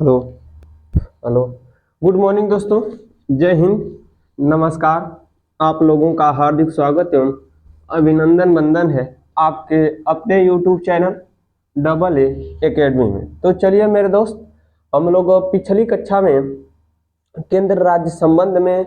Hello. Hello. Good morning दोस्तों। जय हिंद। नमस्कार। आप लोगों का हार्दिक स्वागत एवं अभिनंदन बंदन है आपके अपने YouTube channel double A academy में। तो चलिए मेरे दोस्त, हम लोग पिछली कक्षा में केंद्र राज्य संबंध में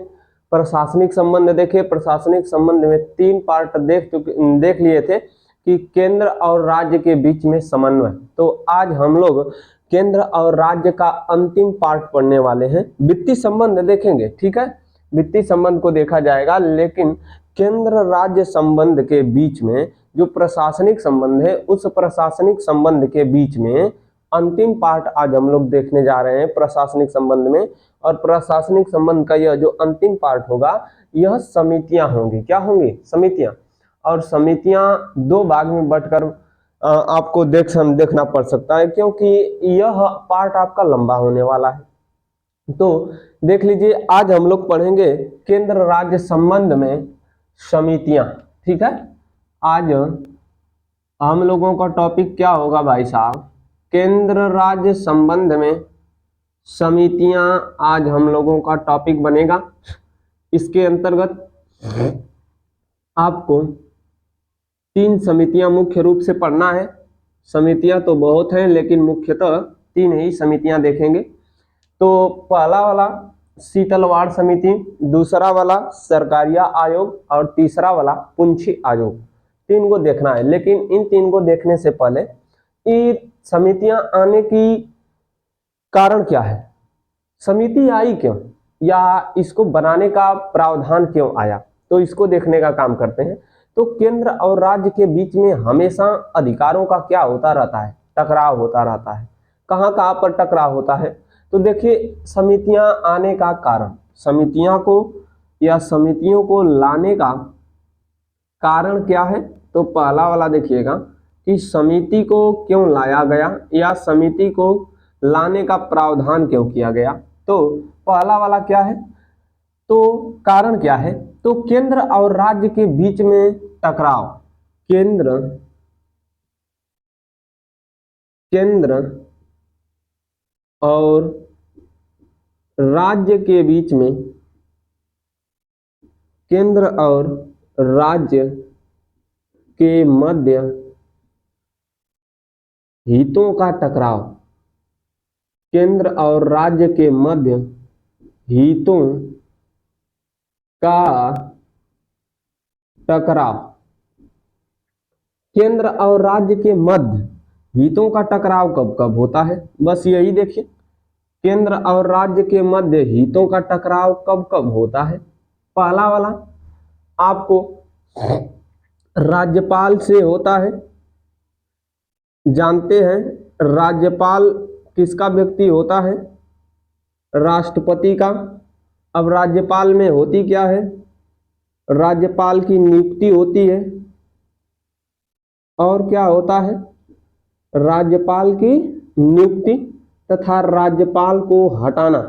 प्रशासनिक संबंध देखे। प्रशासनिक संबंध में 3 पार्ट देख लिए थे कि केंद्र और राज्य के बीच में समन्वय। तो आज हम लोग केंद्र और राज्य का अंतिम पार्ट पढ़ने वाले हैं। वित्तीय संबंध देखेंगे, ठीक है। वित्तीय संबंध को देखा जाएगा, लेकिन केंद्र राज्य संबंध के बीच में जो प्रशासनिक संबंध है, उस प्रशासनिक संबंध के बीच में अंतिम पार्ट आज हम लोग देखने जा रहे हैं प्रशासनिक संबंध में। और प्रशासनिक संबंध का यह जो अंतिम पार्ट होगा, यह समितियां होंगी। क्या होंगी? समितियां। और समितियां 2 भाग में बंटकर आपको देखना पड़ सकता है, क्योंकि यह पार्ट आपका लंबा होने वाला है। तो देख लीजिए, आज हम लोग पढ़ेंगे केंद्र राज्य संबंध में समितियां, ठीक है। आज हम लोगों का टॉपिक क्या होगा भाई साहब? केंद्र राज्य संबंध में समितियां आज हम लोगों का टॉपिक बनेगा। इसके अंतर्गत आपको 3 समितियां मुख्य रूप से पढ़ना है। समितियां तो बहुत हैं, लेकिन मुख्यतः 3 ही समितियां देखेंगे। तो पहला वाला शीतलवाड़ समिति, दूसरा वाला सरकारिया आयोग और तीसरा वाला पुंछी आयोग। 3 को देखना है। लेकिन इन 3 को देखने से पहले ये समितियां आने की कारण क्या है, समिति आई क्यों, या इसको बनाने का प्रावधान क्यों आया, तो इसको देखने का काम करते हैं। तो केंद्र और राज्य के बीच में हमेशा अधिकारों का क्या होता रहता है? टकराव होता रहता है। कहाँ कहाँ पर टकराव होता है? तो देखिए, समितियां आने का कारण, समितियों को लाने का कारण क्या है? तो पहला वाला देखिएगा कि समिति को क्यों लाया गया, या समिति को लाने का प्रावधान क्यों किया गया। तो पहला वाला क्या है? तो कारण क्या है? तो केंद्र और राज्य के बीच में टकराव, केंद्र और राज्य के बीच में, केंद्र और राज्य के मध्य हितों का टकराव, केंद्र और राज्य के मध्य हितों का टकराव। केंद्र और राज्य के मध्य हितों का टकराव कब कब होता है? बस यही देखिए, केंद्र और राज्य के मध्य हितों का टकराव कब कब होता है। पहला वाला आपको राज्यपाल से होता है। जानते हैं राज्यपाल किसका व्यक्ति होता है? राष्ट्रपति का। अब राज्यपाल में होती क्या है? राज्यपाल की नियुक्ति होती है। और क्या होता है? राज्यपाल की नियुक्ति तथा राज्यपाल को हटाना,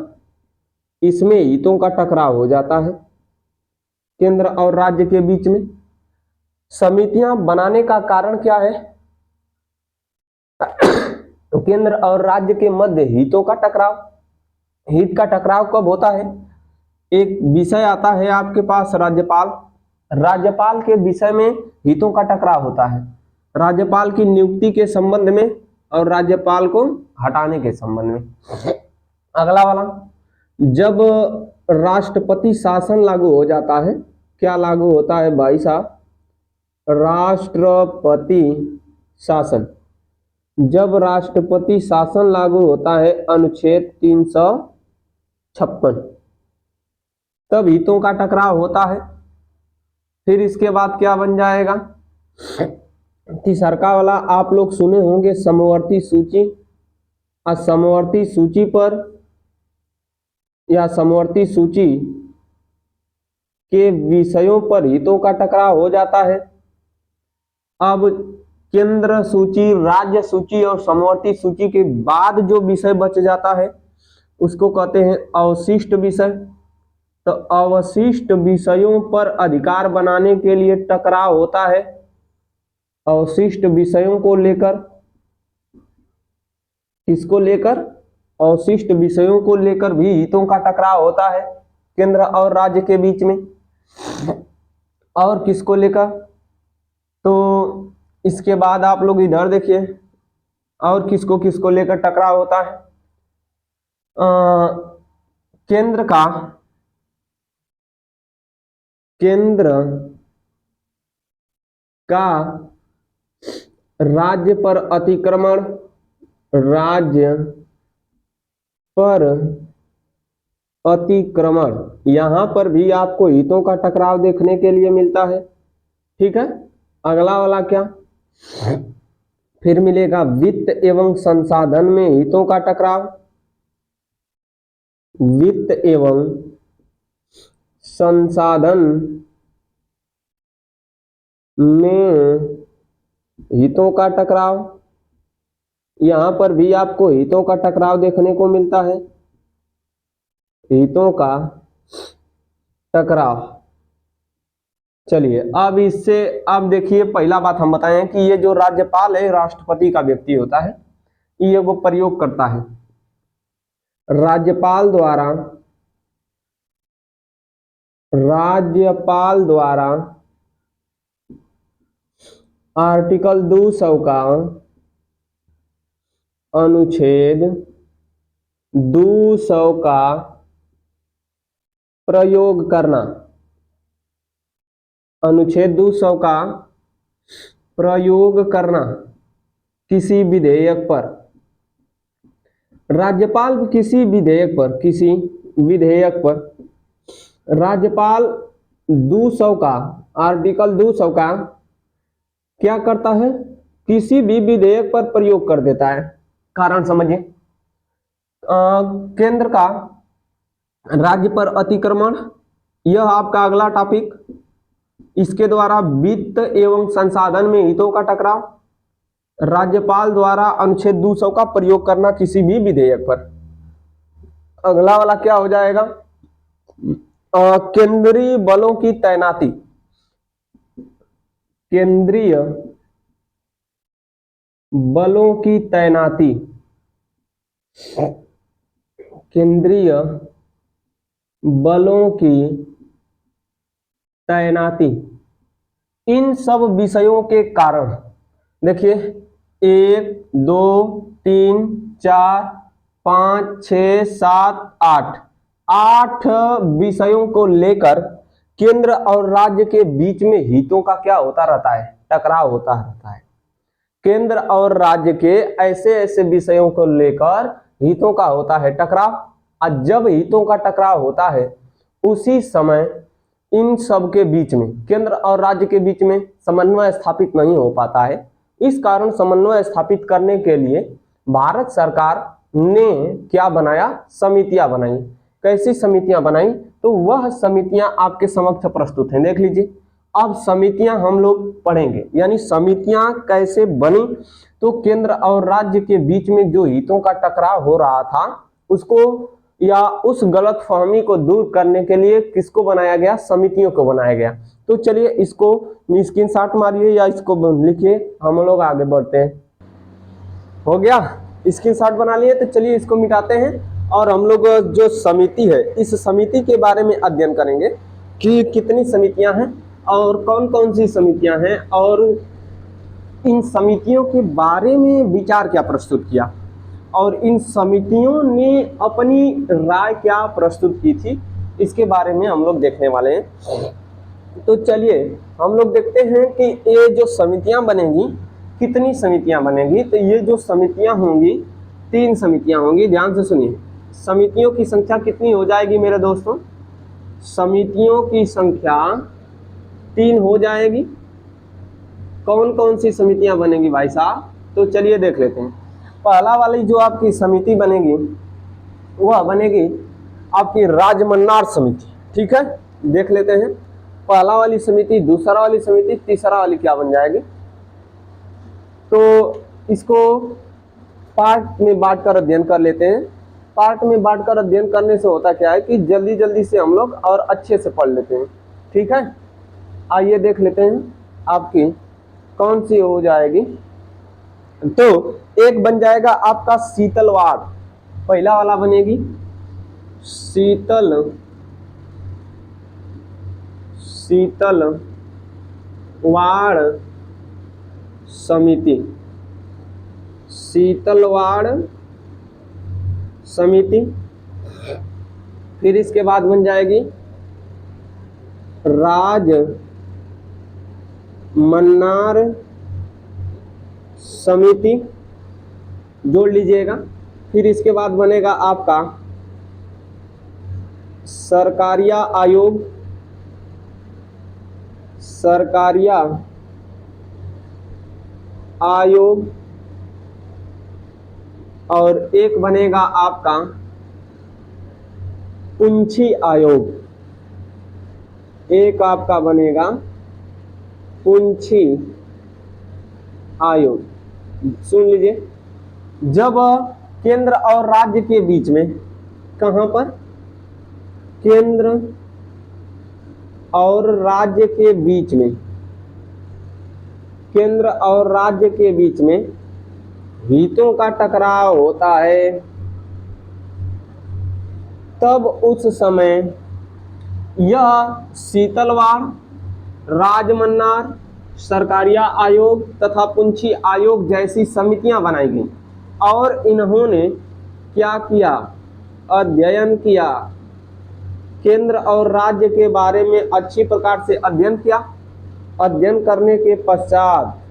इसमें हितों का टकराव हो जाता है केंद्र और राज्य के बीच में। समितियां बनाने का कारण क्या है? तो केंद्र और राज्य के मध्य हितों का टकराव। हित का टकराव कब होता है? एक विषय आता है आपके पास राज्यपाल, राज्यपाल के विषय में हितों का टकराव होता है, राज्यपाल की नियुक्ति के संबंध में और राज्यपाल को हटाने के संबंध में। अगला वाला, जब राष्ट्रपति शासन लागू हो जाता है, क्या लागू होता है भाई साहब? राष्ट्रपति शासन। जब राष्ट्रपति शासन लागू होता है, अनुच्छेद 356, तब हितों का टकराव होता है। फिर इसके बाद क्या बन जाएगा? तीसरा वाला आप लोग सुने होंगे समवर्ती सूची। समवर्ती सूची पर या समवर्ती सूची के विषयों पर हितों का टकराव हो जाता है। अब केंद्र सूची, राज्य सूची और समवर्ती सूची के बाद जो विषय बच जाता है, उसको कहते हैं अवशिष्ट विषय। तो अवशिष्ट विषयों पर अधिकार बनाने के लिए टकराव होता है। अवशिष्ट विषयों को लेकर, किसको लेकर? अवशिष्ट विषयों को लेकर भी हितों का टकराव होता है केंद्र और राज्य के बीच में। और किसको लेकर, तो इसके बाद आप लोग इधर देखिए, और किसको किसको लेकर टकराव होता है। केंद्र का राज्य पर अतिक्रमण, राज्य पर अतिक्रमण, यहां पर भी आपको हितों का टकराव देखने के लिए मिलता है। ठीक है, अगला वाला क्या फिर मिलेगा, वित्त एवं संसाधन में हितों का टकराव। वित्त एवं संसाधन में हितों का टकराव, यहां पर भी आपको हितों का टकराव देखने को मिलता है। हितों का टकराव। चलिए अब इससे अब देखिए, पहला बात हम बताएं कि ये जो राज्यपाल है राष्ट्रपति का व्यक्ति होता है, ये वो प्रयोग करता है राज्यपाल द्वारा आर्टिकल 200 का अनुच्छेद 200 का प्रयोग करना। अनुच्छेद 200 का प्रयोग करना किसी विधेयक पर। राज्यपाल किसी विधेयक पर राज्यपाल 200 का आर्टिकल 200 का क्या करता है, किसी भी विधेयक पर प्रयोग कर देता है। कारण समझिए, केंद्र का राज्य पर अतिक्रमण, यह आपका अगला टॉपिक। इसके द्वारा वित्त एवं संसाधन में हितों का टकराव, राज्यपाल द्वारा अनुच्छेद 200 का प्रयोग करना किसी भी विधेयक पर। अगला वाला क्या हो जाएगा, केंद्रीय बलों की तैनाती। केंद्रीय बलों की तैनाती, केंद्रीय बलों की तैनाती, इन सब विषयों के कारण देखिए 1 2 3 4 5 6 7 8 विषयों को लेकर केंद्र और राज्य के बीच में हितों का क्या होता रहता है, टकराव होता रहता है। केंद्र और राज्य के ऐसे ऐसे विषयों को लेकर हितों का होता है टकराव, और जब हितों का टकराव होता है उसी समय इन सब के बीच में, केंद्र और राज्य के बीच में समन्वय स्थापित नहीं हो पाता है। इस कारण समन्वय स्थापित करने के लिए भारत सरकार ने क्या बनाया, समितियां बनाई। कैसी समितियां बनाई, तो वह समितियां आपके समक्ष प्रस्तुत हैं, देख लीजिए। अब समितियां हम लोग पढ़ेंगे, यानी समितियां कैसे बनी, तो केंद्र और राज्य के बीच में जो हितों का टकराव हो रहा था उसको या उस गलतफहमी को दूर करने के लिए किसको बनाया गया, समितियों को बनाया गया। तो चलिए इसको स्क्रीनशॉट मारिए या इसको लिखिए, हम लोग आगे बढ़ते हैं। हो गया, स्क्रीनशॉट बना लिए, तो चलिए इसको मिटाते हैं और हम लोग जो समिति है इस समिति के बारे में अध्ययन करेंगे कि कितनी समितियां हैं और कौन कौन सी समितियां हैं और इन समितियों के बारे में विचार क्या प्रस्तुत किया और इन समितियों ने अपनी राय क्या प्रस्तुत की थी, इसके बारे में हम लोग देखने वाले हैं। तो चलिए हम लोग देखते हैं कि ये जो समितियां बनेंगी, कितनी समितियां बनेंगी। तो ये जो समितियां होंगी 3 समितियां होंगी, ध्यान से सुनिए। समितियों की संख्या कितनी हो जाएगी मेरे दोस्तों, समितियों की संख्या 3 हो जाएगी। कौन कौन सी समितियां बनेंगी भाई साहब, तो चलिए देख लेते हैं। पहला वाली जो आपकी समिति बनेगी वह बनेगी आपकी राजमन्नार समिति। ठीक है, देख लेते हैं। पहला वाली समिति, दूसरा वाली समिति, तीसरा वाली क्या बन जाएगी। तो इसको पार्ट में बांटकर अध्ययन कर लेते हैं। पार्ट में बांटकर अध्ययन करने से होता क्या है कि जल्दी जल्दी से हम लोग और अच्छे से पढ़ लेते हैं। ठीक है, आइए देख लेते हैं आपकी कौन सी हो जाएगी। तो एक बन जाएगा आपका शीतलवाड़, पहला वाला बनेगी शीतलवाड़ समिति। शीतलवाड़ समिति। फिर इसके बाद बन जाएगी राजमन्नार समिति, जोड़ लीजिएगा। फिर इसके बाद बनेगा आपका सरकारिया आयोग। सरकारिया आयोग। और एक बनेगा आपका पुंछी आयोग। एक आपका बनेगा पुंछी आयोग। सुन लीजिए, जब केंद्र और राज्य के बीच में, कहां पर, केंद्र और राज्य के बीच में, केंद्र और राज्य के बीच में हितों का टकराव होता है, तब उस समय यह शीतलवाड़, राजमन्नार, सरकारिया आयोग तथा पुंछी आयोग जैसी समितियां बनाई गई और इन्होंने क्या किया, अध्ययन किया, केंद्र और राज्य के बारे में अच्छी प्रकार से अध्ययन किया। अध्ययन करने के पश्चात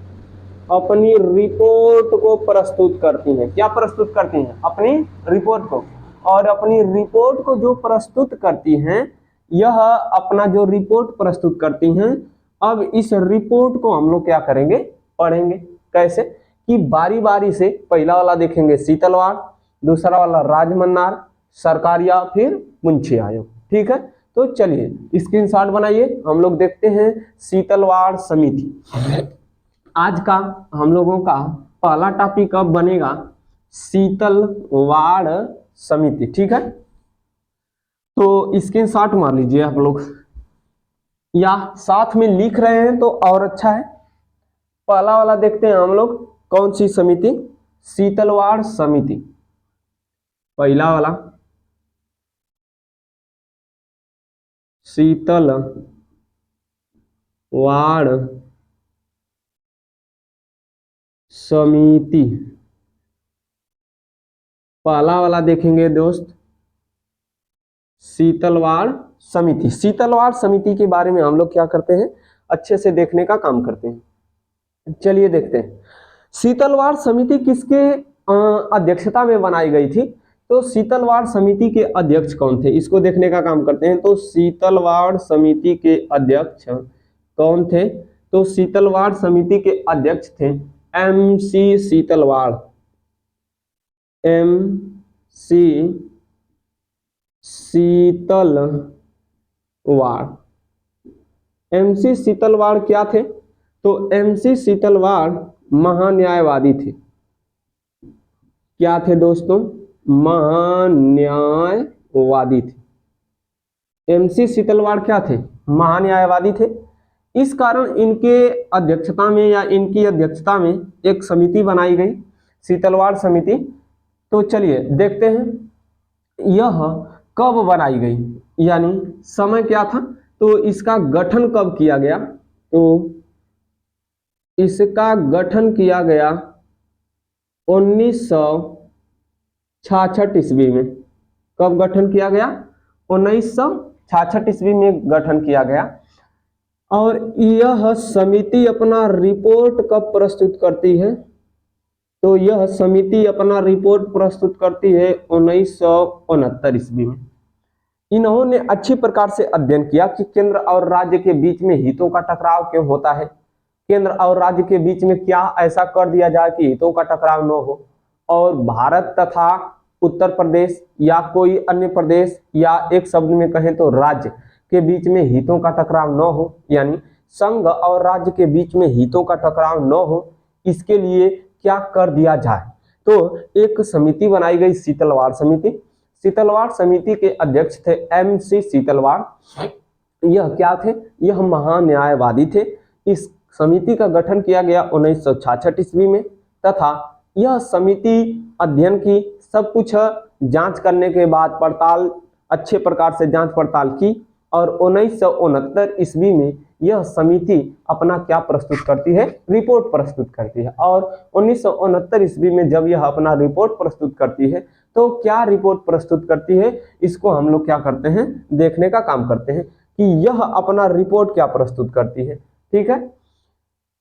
अपनी रिपोर्ट को प्रस्तुत करती हैं। क्या प्रस्तुत करती हैं? अपनी रिपोर्ट को। और अपनी रिपोर्ट को जो प्रस्तुत करती हैं, यह अपना जो रिपोर्ट प्रस्तुत करती हैं, अब इस रिपोर्ट को हम लोग क्या करेंगे, पढ़ेंगे। कैसे कि बारी बारी से पहला वाला देखेंगे शीतलवाड़, दूसरा वाला राजमन्नार, सरकारिया, फिर पुंछी आयोग। ठीक है, तो चलिए स्क्रीनशॉट बनाइए। हम लोग देखते हैं शीतलवाड़ समिति। आज का हम लोगों का पहला टॉपिक अब बनेगा शीतलवाड़ समिति। ठीक है, तो स्क्रीनशॉट मार लीजिए आप लोग, या साथ में लिख रहे हैं तो और अच्छा है। पहला वाला देखते हैं हम लोग, कौन सी समिति, शीतलवाड़ समिति। पहला वाला शीतलवाड़ समिति। पहला वाला देखेंगे दोस्त, शीतलवाड़ समिति। शीतलवाड़ समिति के बारे में हम लोग क्या करते हैं, अच्छे से देखने का काम करते हैं। चलिए देखते हैं शीतलवाड़ समिति किसके अध्यक्षता में बनाई गई थी। तो शीतलवाड़ समिति के अध्यक्ष कौन थे, इसको देखने का काम करते हैं। तो शीतलवाड़ समिति के अध्यक्ष कौन थे? तो शीतलवाड़ समिति के अध्यक्ष थे MC Setalvad. MC Setalvad. MC Setalvad क्या थे? तो MC शीतलवाड़ महान्यायवादी थे। क्या थे दोस्तों? महान्यायवादी थे। MC शीतलवाड़ क्या थे? महान्यायवादी थे। इस कारण इनके अध्यक्षता में या इनकी अध्यक्षता में एक समिति बनाई गई, शीतलवाड़ समिति। तो चलिए देखते हैं यह कब बनाई गई, यानी समय क्या था, तो इसका गठन कब किया गया। तो इसका गठन किया गया 1966 ईस्वी में। कब गठन किया गया? 1966 ईस्वी में गठन किया गया। और यह समिति अपना रिपोर्ट कब प्रस्तुत करती है? तो यह समिति अपना रिपोर्ट प्रस्तुत करती है 1969 ईस्वी में। इन्होंने अच्छी प्रकार से अध्ययन किया कि केंद्र और राज्य के बीच में हितों का टकराव क्यों होता है, केंद्र और राज्य के बीच में क्या ऐसा कर दिया जाए कि हितों का टकराव न हो, और भारत तथा उत्तर प्रदेश या कोई अन्य प्रदेश या एक शब्द में कहें तो राज्य के बीच में हितों का टकराव न हो, यानी संघ और राज्य के बीच में हितों का टकराव न हो, इसके लिए क्या कर दिया जाए। तो एक समिति बनाई गई शीतलवाड़ समिति। शीतलवाड़ समिति के अध्यक्ष थे MC शीतलवाड़। यह क्या थे? यह महान्यायवादी थे। इस समिति का गठन किया गया 1966 ईस्वी में, तथा यह समिति अध्ययन की, सब कुछ जांच करने के बाद पड़ताल अच्छे प्रकार से जांच पड़ताल की और 1969 ईस्वी में यह समिति अपना क्या प्रस्तुत करती है, रिपोर्ट प्रस्तुत करती है। और 1969 ईस्वी में जब यह अपना रिपोर्ट प्रस्तुत करती है तो क्या रिपोर्ट प्रस्तुत करती है, इसको हम लोग क्या करते हैं, देखने का काम करते हैं कि यह अपना रिपोर्ट क्या प्रस्तुत करती है। ठीक है,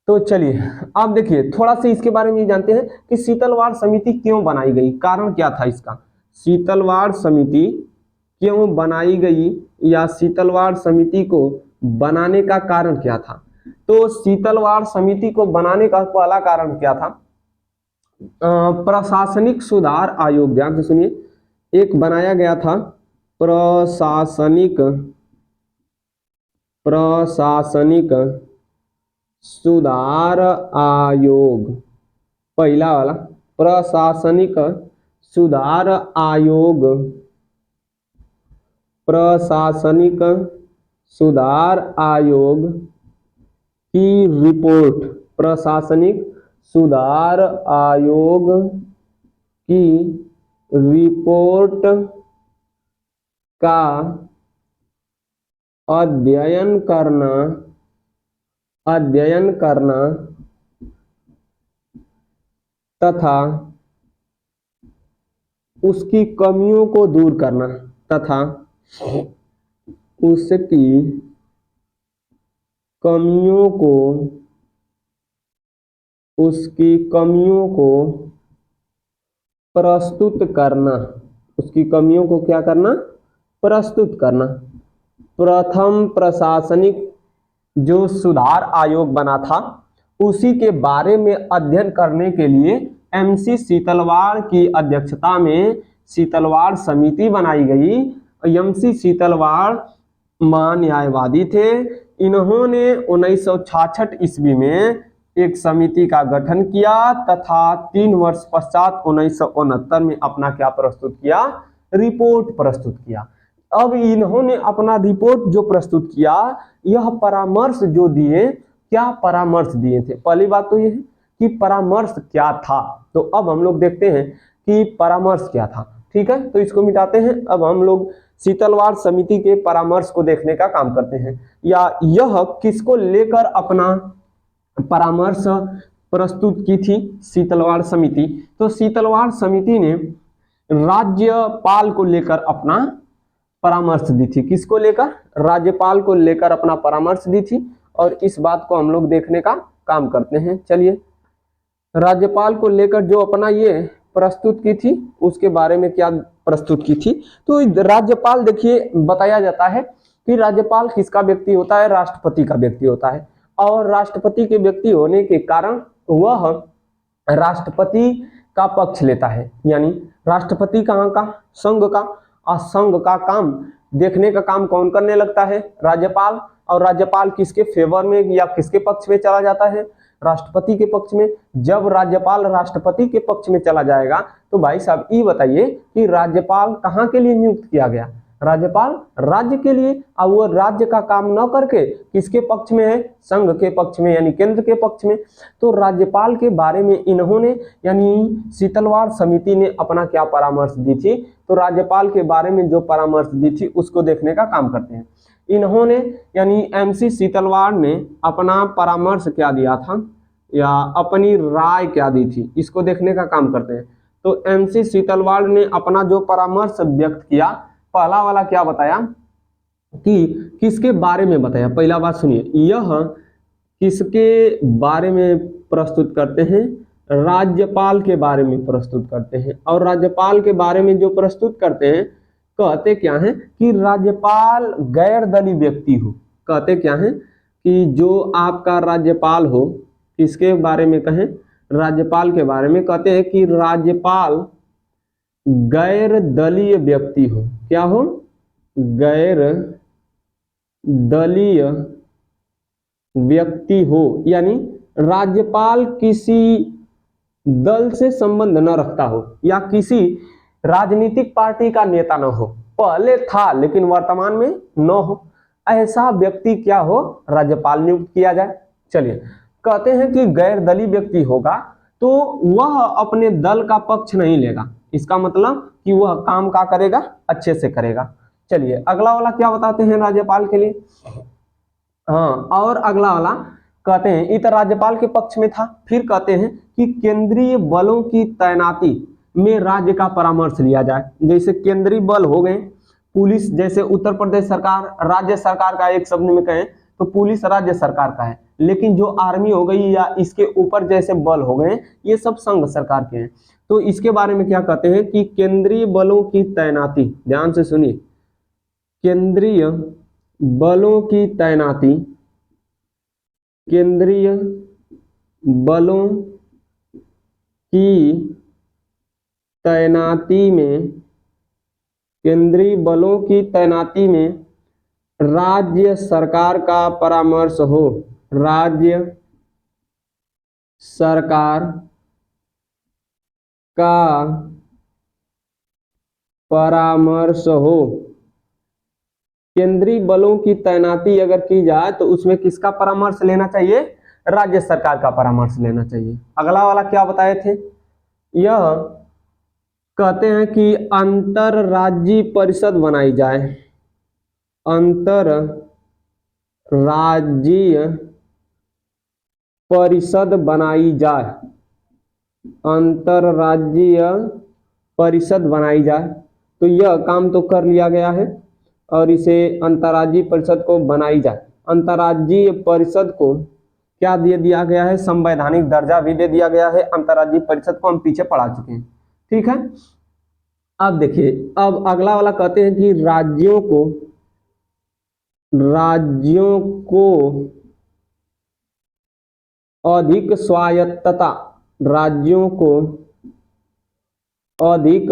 तो चलिए आप देखिए थोड़ा सा इसके बारे में जानते हैं कि शीतलवाड़ समिति क्यों बनाई गई, कारण क्या था इसका। शीतलवाड़ समिति क्यों बनाई गई या शीतलवाड़ समिति को बनाने का कारण क्या था। तो शीतलवाड़ समिति को बनाने का पहला कारण क्या था, प्रशासनिक सुधार आयोग। ध्यान से सुनिए, एक बनाया गया था प्रशासनिक सुधार आयोग, पहला वाला प्रशासनिक सुधार आयोग, प्रशासनिक सुधार आयोग की रिपोर्ट, प्रशासनिक सुधार आयोग की रिपोर्ट का अध्ययन करना तथा उसकी कमियों को दूर करना, तथा उसकी कमियों को प्रस्तुत करना, उसकी कमियों को क्या करना, प्रस्तुत करना। प्रथम प्रशासनिक जो सुधार आयोग बना था उसी के बारे में अध्ययन करने के लिए MC शीतलवाड़ की अध्यक्षता में शीतलवाड़ समिति बनाई गई। MC शीतलवाड़ महान्यायवादी थे। इन्होंने 1966 ईस्वी में एक समिति का गठन किया तथा 3 वर्ष पश्चात 1969 में अपना क्या प्रस्तुत किया, रिपोर्ट प्रस्तुत किया। अब इन्होंने अपना रिपोर्ट जो प्रस्तुत किया, यह परामर्श जो दिए, क्या परामर्श दिए थे। पहली बात तो यह है कि परामर्श क्या था, तो अब हम लोग देखते हैं कि परामर्श क्या था। ठीक है, तो इसको मिटाते हैं। अब हम लोग शीतलवाड़ समिति के परामर्श को देखने का काम करते हैं, या यह किसको लेकर अपना परामर्श प्रस्तुत की थी शीतलवाड़ समिति। तो शीतलवाड़ समिति ने राज्यपाल को लेकर अपना परामर्श दी थी। किसको लेकर, राज्यपाल को लेकर अपना परामर्श दी थी। और इस बात को हम लोग देखने का काम करते हैं। चलिए, राज्यपाल को लेकर जो अपना ये प्रस्तुत की थी उसके बारे में क्या प्रस्तुत की थी। तो राज्यपाल देखिए, बताया जाता है कि राज्यपाल किसका व्यक्ति होता है, राष्ट्रपति का व्यक्ति होता है। और राष्ट्रपति के व्यक्ति होने के कारण वह राष्ट्रपति का पक्ष लेता है, यानी राष्ट्रपति कहाँ का, संघ का। और संघ का काम देखने का काम कौन करने लगता है, राज्यपाल। और राज्यपाल किसके फेवर में या किसके पक्ष में चला जाता है, राष्ट्रपति के पक्ष में। जब राज्यपाल राष्ट्रपति के पक्ष में चला जाएगा तो भाई साहब ये बताइए कि राज्यपाल कहाँ के लिए नियुक्त किया गया, राज्यपाल राज्य के लिए। और वो राज्य का काम न करके किसके पक्ष में है, संघ के पक्ष में, यानी केंद्र के पक्ष में। तो राज्यपाल के बारे में इन्होंने, यानी शीतलवाड़ समिति ने अपना क्या परामर्श दी थी। तो राज्यपाल के बारे में जो परामर्श दी थी उसको देखने का काम करते हैं। इन्होंने, यानी MC शीतलवाड़ ने अपना परामर्श क्या दिया था या अपनी राय क्या दी थी, इसको देखने का काम करते हैं। तो MC शीतलवाड़ ने अपना जो परामर्श व्यक्त किया, पहला वाला क्या बताया कि किसके बारे में बताया। पहला बात सुनिए, यह किसके बारे में प्रस्तुत करते हैं, राज्यपाल के बारे में प्रस्तुत करते हैं। और राज्यपाल के बारे में जो प्रस्तुत करते हैं, कहते क्या है कि राज्यपाल गैर दलीय व्यक्ति हो। कहते क्या है कि जो आपका राज्यपाल हो, किसके बारे में कहें, राज्यपाल के बारे में। कहते हैं कि राज्यपाल गैर दलीय व्यक्ति हो। क्या हो, गैर दलीय व्यक्ति हो, यानी राज्यपाल किसी दल से संबंध न रखता हो या किसी राजनीतिक पार्टी का नेता न हो। पहले था लेकिन वर्तमान में न हो, ऐसा व्यक्ति क्या हो, राज्यपाल नियुक्त किया जाए। चलिए, कहते हैं कि गैर दलीय व्यक्ति होगा तो वह अपने दल का पक्ष नहीं लेगा। इसका मतलब कि वह काम का करेगा, अच्छे से करेगा। चलिए अगला वाला क्या बताते हैं राज्यपाल के लिए। हाँ, और अगला वाला कहते हैं, ये तो राज्यपाल के पक्ष में था। फिर कहते हैं कि केंद्रीय बलों की तैनाती में राज्य का परामर्श लिया जाए। जैसे केंद्रीय बल हो गए, पुलिस, जैसे उत्तर प्रदेश सरकार राज्य सरकार का, एक शब्द में कहें तो पुलिस राज्य सरकार का है, लेकिन जो आर्मी हो गई या इसके ऊपर जैसे बल हो गए, ये सब संघ सरकार के हैं। तो इसके बारे में क्या कहते हैं कि केंद्रीय बलों की तैनाती, ध्यान से सुनिए, केंद्रीय बलों की तैनाती, केंद्रीय बलों की तैनाती में, केंद्रीय बलों की तैनाती में राज्य सरकार का परामर्श हो, राज्य सरकार का परामर्श हो। केंद्रीय बलों की तैनाती अगर की जाए तो उसमें किसका परामर्श लेना चाहिए? राज्य सरकार का परामर्श लेना चाहिए। अगला वाला क्या बताए थे, यह कहते हैं कि अंतरराज्यीय परिषद बनाई जाए, अंतरराज्यीय परिषद बनाई जाए, अंतरराज्यीय परिषद बनाई जाए। तो यह काम तो कर लिया गया है और इसे अंतरराज्यीय परिषद को बनाई जाए। अंतरराज्यीय परिषद को क्या दे दिया गया है? संवैधानिक दर्जा भी दे दिया गया है। अंतरराज्यीय परिषद को हम पीछे पढ़ा चुके हैं, ठीक है। अब देखिए, अब अगला वाला कहते हैं कि राज्यों को अधिक स्वायत्तता, राज्यों को अधिक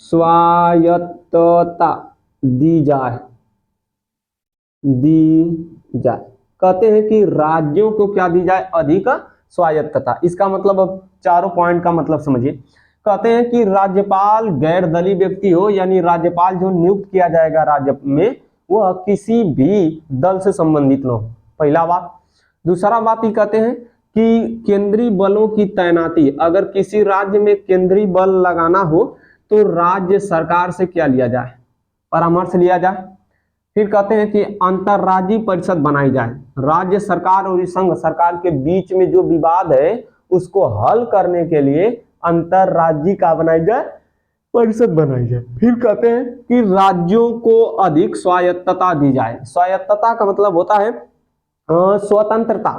स्वायत्तता दी जाए, कहते हैं कि राज्यों को क्या दी जाए? अधिक स्वायत्तता। इसका मतलब अब चारों पॉइंट का मतलब समझिए। कहते हैं कि राज्यपाल गैर दलीय व्यक्ति हो, यानी राज्यपाल जो नियुक्त किया जाएगा राज्य में, वह किसी भी दल से संबंधित न हो, पहला बात। दूसरा बात ये कहते हैं कि केंद्रीय बलों की तैनाती, अगर किसी राज्य में केंद्रीय बल लगाना हो तो राज्य सरकार से क्या लिया जाए? परामर्श लिया जाए। फिर कहते हैं कि अंतरराज्यीय परिषद बनाई जाए, राज्य सरकार और संघ सरकार के बीच में जो विवाद है उसको हल करने के लिए अंतरराज्यीय का बनाई जाए, परिषद बनाई जाए। फिर कहते हैं कि राज्यों को अधिक स्वायत्तता दी जाए। स्वायत्तता का मतलब होता है स्वतंत्रता।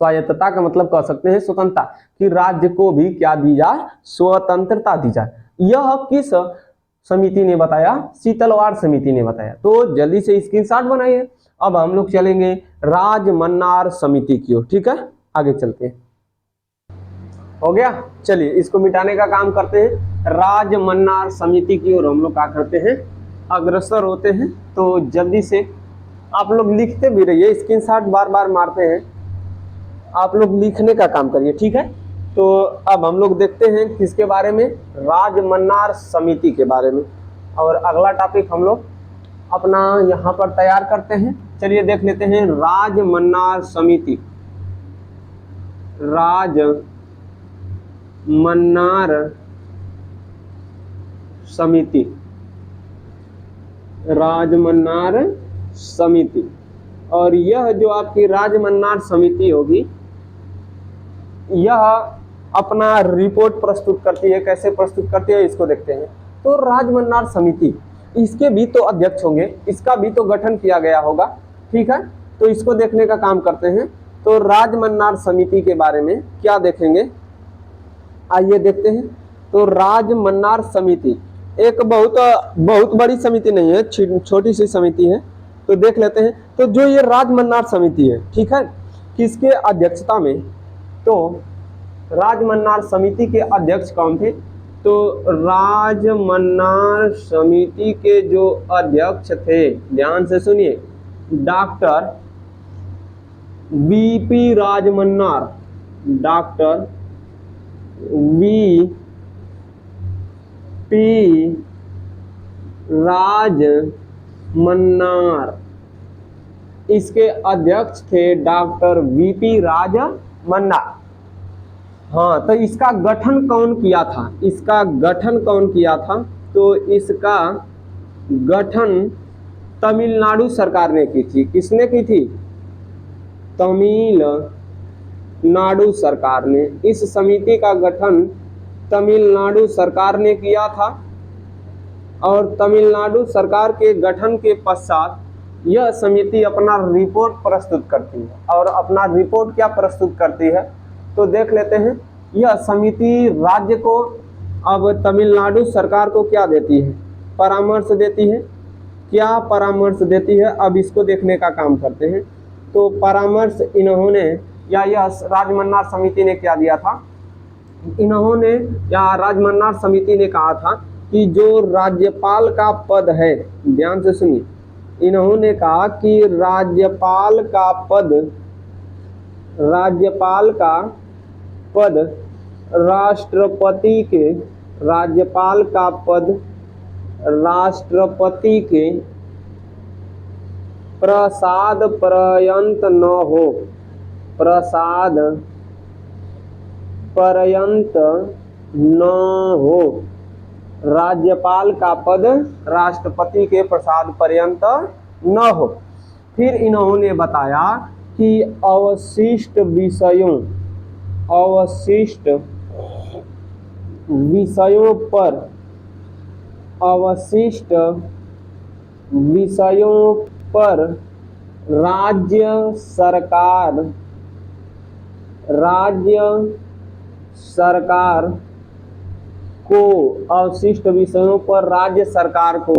स्वायत्तता का मतलब कह सकते हैं स्वतंत्रता, कि राज्य को भी क्या दी जाए? स्वतंत्रता दी जाए। यह किस समिति ने बताया? शीतलवाड़ समिति ने बताया। तो जल्दी से स्क्रीनशॉट बनाइए। अब हम लोग चलेंगे राजमन्नार समिति की ओर, ठीक है। आगे चलते हैं, हो गया। चलिए इसको मिटाने का काम करते हैं। राजमन्नार समिति की ओर हम लोग क्या करते हैं? अग्रसर होते हैं। तो जल्दी से आप लोग लिखते भी रहिए, स्क्रीनशॉट बार बार मारते हैं, आप लोग लिखने का काम करिए, ठीक है। तो अब हम लोग देखते हैं किसके बारे में? राजमन्नार समिति के बारे में। और अगला टॉपिक हम लोग अपना यहाँ पर तैयार करते हैं। चलिए देख लेते हैं राजमन्नार समिति। राजमन्नार समिति, राजमन्नार समिति। और यह जो आपकी राजमन्नार समिति होगी, यह अपना रिपोर्ट प्रस्तुत करती है। कैसे प्रस्तुत करती है इसको देखते हैं। तो राजमन्नार समिति, इसके भी तो अध्यक्ष होंगे, इसका भी तो गठन किया गया होगा, ठीक है। तो इसको देखने का काम करते हैं। तो राजमन्नार समिति के बारे में क्या देखेंगे, आइए देखते हैं। तो राजमन्नार समिति एक बहुत बड़ी समिति नहीं है, छोटी सी समिति है। तो देख लेते हैं। तो जो ये राजमन्नार समिति है, ठीक है, किसके अध्यक्षता में? तो राजमन्नार समिति के अध्यक्ष कौन थे? तो राजमन्नार समिति के जो अध्यक्ष थे, ध्यान से सुनिए, doctor VP Rajamannar, doctor VP Rajamannar, इसके अध्यक्ष थे डॉक्टर वीपी राजमन्नार। हाँ, तो इसका गठन कौन किया था, इसका गठन कौन किया था? तो इसका गठन तमिलनाडु सरकार ने की थी। किसने की थी? तमिलनाडु सरकार ने। इस समिति का गठन तमिलनाडु सरकार ने किया था और तमिलनाडु सरकार के गठन के पश्चात यह समिति अपना रिपोर्ट प्रस्तुत करती है। और अपना रिपोर्ट क्या प्रस्तुत करती है तो देख लेते हैं। यह समिति राज्य को, अब तमिलनाडु सरकार को क्या देती है? परामर्श देती है। क्या परामर्श देती है, अब इसको देखने का काम करते हैं। तो परामर्श इन्होंने, या यह राजमन्नार समिति ने क्या दिया था? इन्होंने या राजमन्नार समिति ने कहा था कि जो राज्यपाल का पद है, ध्यान से सुनिए, इन्होंने कहा कि राज्यपाल का पद राष्ट्रपति के, राज्यपाल का पद राष्ट्रपति के प्रसाद पर्यंत न हो, प्रसाद पर्यंत न हो। राज्यपाल का पद राष्ट्रपति के प्रसाद पर्यंत न हो। फिर इन्होंने बताया कि अवशिष्ट विषयों पर राज्य सरकार को, अवशिष्ट विषयों पर राज्य सरकार को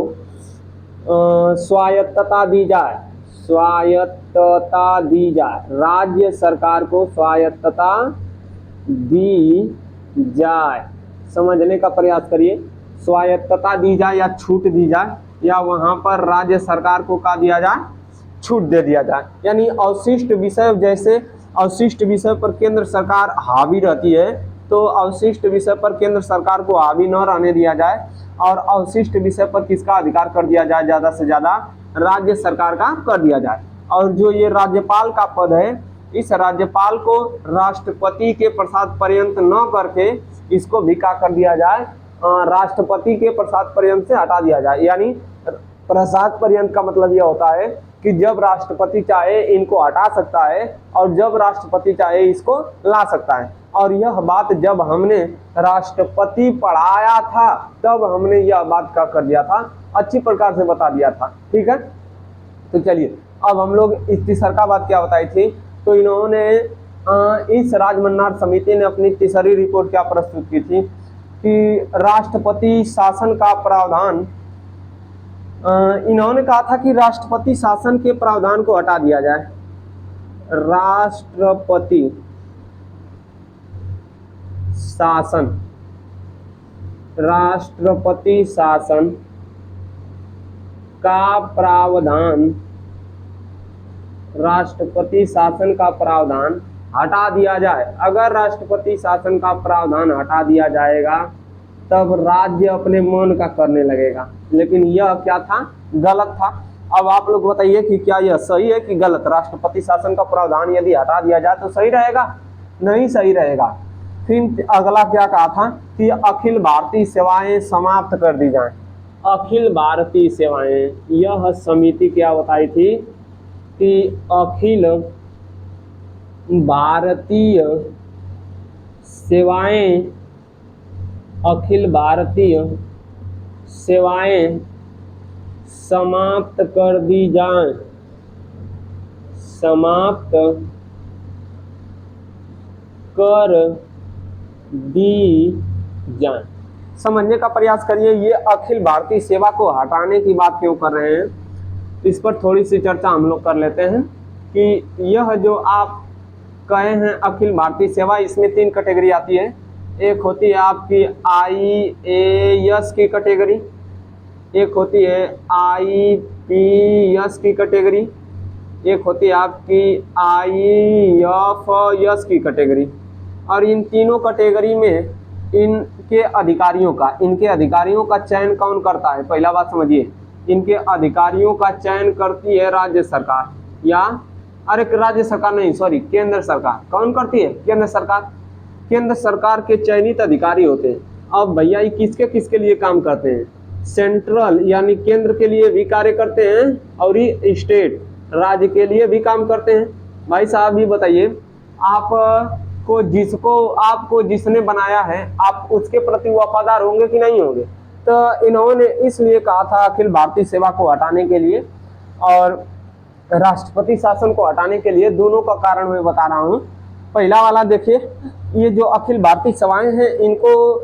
स्वायत्तता दी जाए, स्वायत्तता दी जाए, राज्य सरकार को स्वायत्तता दी जाए। समझने का प्रयास करिए, स्वायत्तता दी जाए या छूट दी जाए, या वहां पर राज्य सरकार को क्या दिया जाए? छूट दे दिया जाए। यानी अवशिष्ट विषय, जैसे अवशिष्ट विषय पर केंद्र सरकार हावी रहती है, तो अवशिष्ट विषय पर केंद्र सरकार को हावी न रहने दिया जाए और अवशिष्ट विषय पर किसका अधिकार कर दिया जाए? ज्यादा से ज्यादा राज्य सरकार का कर दिया जाए। और जो ये राज्यपाल का पद है, इस राज्यपाल को राष्ट्रपति के प्रसाद पर्यंत न करके इसको भी क्या कर दिया जाए? राष्ट्रपति के प्रसाद पर्यंत से हटा दिया जाए। यानी प्रसाद पर्यंत का मतलब यह होता है कि जब राष्ट्रपति चाहे इनको हटा सकता है और जब राष्ट्रपति चाहे इसको ला सकता है। और यह बात जब हमने राष्ट्रपति पढ़ाया था तब हमने यह बात क्या कर दिया था? अच्छी प्रकार से बता दिया था। ठीक है, तो चलिए अब हम लोग इस तीसरा बात क्या बताई थी। तो इन्होंने इस राजमन्नार समिति ने अपनी तीसरी रिपोर्ट क्या प्रस्तुत की थी कि राष्ट्रपति शासन का प्रावधान, इन्होंने कहा था कि राष्ट्रपति शासन के प्रावधान को हटा दिया जाए। राष्ट्रपति शासन का प्रावधान, राष्ट्रपति शासन का प्रावधान हटा दिया जाए। अगर राष्ट्रपति शासन का प्रावधान हटा दिया जाएगा तब राज्य अपने मन का करने लगेगा। लेकिन यह क्या था? गलत था। अब आप लोग बताइए कि क्या यह सही है कि गलत? राष्ट्रपति शासन का प्रावधान यदि हटा दिया जाए तो सही रहेगा? नहीं सही रहेगा। फिर अगला क्या कहा था कि अखिल भारतीय सेवाएं समाप्त कर दी जाएं। अखिल भारतीय सेवाएं, यह समिति क्या बताई थी कि अखिल भारतीय सेवाएं समाप्त कर दी जाएं, समाप्त कर दी जाएं। समझने का प्रयास करिए, ये अखिल भारतीय सेवा को हटाने की बात क्यों कर रहे हैं, इस पर थोड़ी सी चर्चा हम लोग कर लेते हैं कि यह जो आप कहे हैं अखिल भारतीय सेवा, इसमें 3 कैटेगरी आती है। एक होती है आपकी IAS की कैटेगरी, एक होती है IPS की कैटेगरी, एक होती है आपकी IFS की कैटेगरी। और इन तीनों कैटेगरी में इनके अधिकारियों का चयन कौन करता है? पहला बात समझिए, इनके अधिकारियों का चयन करती है राज्य सरकार, या अरे राज्य सरकार नहीं, सॉरी, केंद्र सरकार। कौन करती है? केंद्र सरकार। केंद्र सरकार के चयनित अधिकारी होते हैं। अब भैया ये किसके किसके लिए काम करते हैं? सेंट्रल यानी केंद्र के लिए भी कार्य करते हैं और ये स्टेट राज्य के लिए भी काम करते हैं। भाई साहब ये बताइए, आपको जिसने बनाया है आप उसके प्रति वफादार होंगे कि नहीं होंगे? तो इन्होंने इसलिए कहा था अखिल भारतीय सेवा को हटाने के लिए और राष्ट्रपति शासन को हटाने के लिए। दोनों का कारण मैं बता रहा हूँ। पहला वाला देखिए, ये जो अखिल भारतीय सेवाएं हैं इनको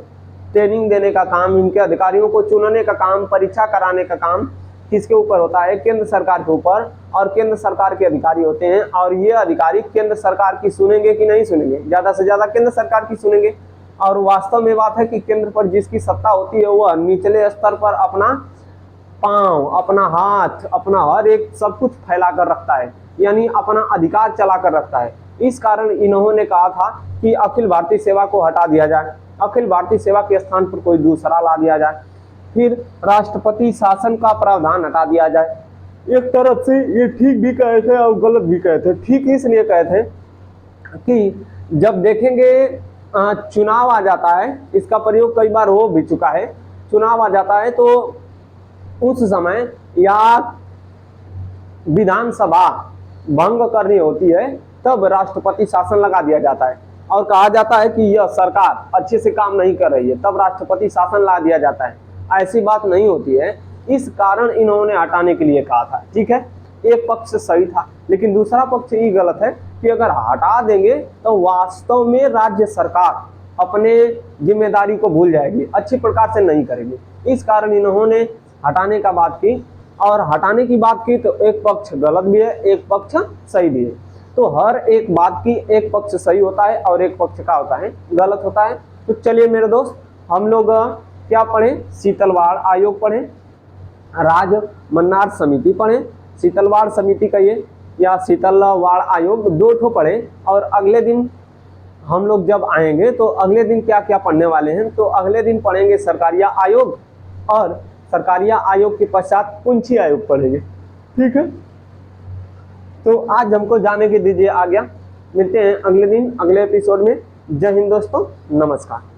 ट्रेनिंग देने का काम, इनके अधिकारियों को चुनने का काम, परीक्षा कराने का काम किसके ऊपर होता है? केंद्र सरकार के ऊपर। और केंद्र सरकार के अधिकारी होते हैं और ये अधिकारी केंद्र सरकार की सुनेंगे कि नहीं सुनेंगे? ज्यादा से ज्यादा केंद्र सरकार की सुनेंगे। और वास्तव में बात है कि केंद्र पर जिसकी सत्ता होती है वह निचले स्तर पर अपना पांव, अपना हाथ, अपना हर एक सब कुछ फैला कर रखता है, यानी अपना अधिकार चला कर रखता है। इस कारण इन्होंने कहा था कि अखिल भारतीय सेवा को हटा दिया जाए, अखिल भारतीय सेवा के स्थान पर कोई दूसरा ला दिया जाए, फिर राष्ट्रपति शासन का प्रावधान हटा दिया जाए। एक तरफ से ये ठीक भी कहे थे और गलत भी कहे थे। ठीक इसलिए कहे थे कि जब देखेंगे चुनाव आ जाता है, इसका प्रयोग कई बार हो भी चुका है, चुनाव आ जाता है तो उस समय या विधानसभा भंग करनी होती है तब राष्ट्रपति शासन लगा दिया जाता है और कहा जाता है कि यह सरकार अच्छे से काम नहीं कर रही है, तब राष्ट्रपति शासन ला दिया जाता है। ऐसी बात नहीं होती है, इस कारण इन्होंने हटाने के लिए कहा था। ठीक है, एक पक्ष सही था, लेकिन दूसरा पक्ष ये गलत है कि अगर हटा देंगे तो वास्तव में राज्य सरकार अपने जिम्मेदारी को भूल जाएगी, अच्छी प्रकार से नहीं करेगी। इस कारण इन्होंने हटाने का बात की, और हटाने की बात की तो एक पक्ष गलत भी है, एक पक्ष सही भी है। तो हर एक बात की एक पक्ष सही होता है और एक पक्ष का होता है गलत होता है। तो चलिए मेरे दोस्त, हम लोग क्या पढ़ें? शीतलवाड़ आयोग पढ़ें, राज मन्नार समिति पढ़ें, शीतलवाड़ समिति कहिए या शीतलवाड़ आयोग, दो ठो पढ़ें। और अगले दिन हम लोग जब आएंगे तो अगले दिन क्या क्या पढ़ने वाले हैं? तो अगले दिन पढ़ेंगे सरकारिया आयोग, और सरकारिया आयोग के पश्चात पुंछी आयोग पढ़ेंगे। ठीक है, तो आज हमको जाने के दीजिए आज्ञा। मिलते हैं अगले दिन अगले एपिसोड में। जय हिंद दोस्तों, नमस्कार।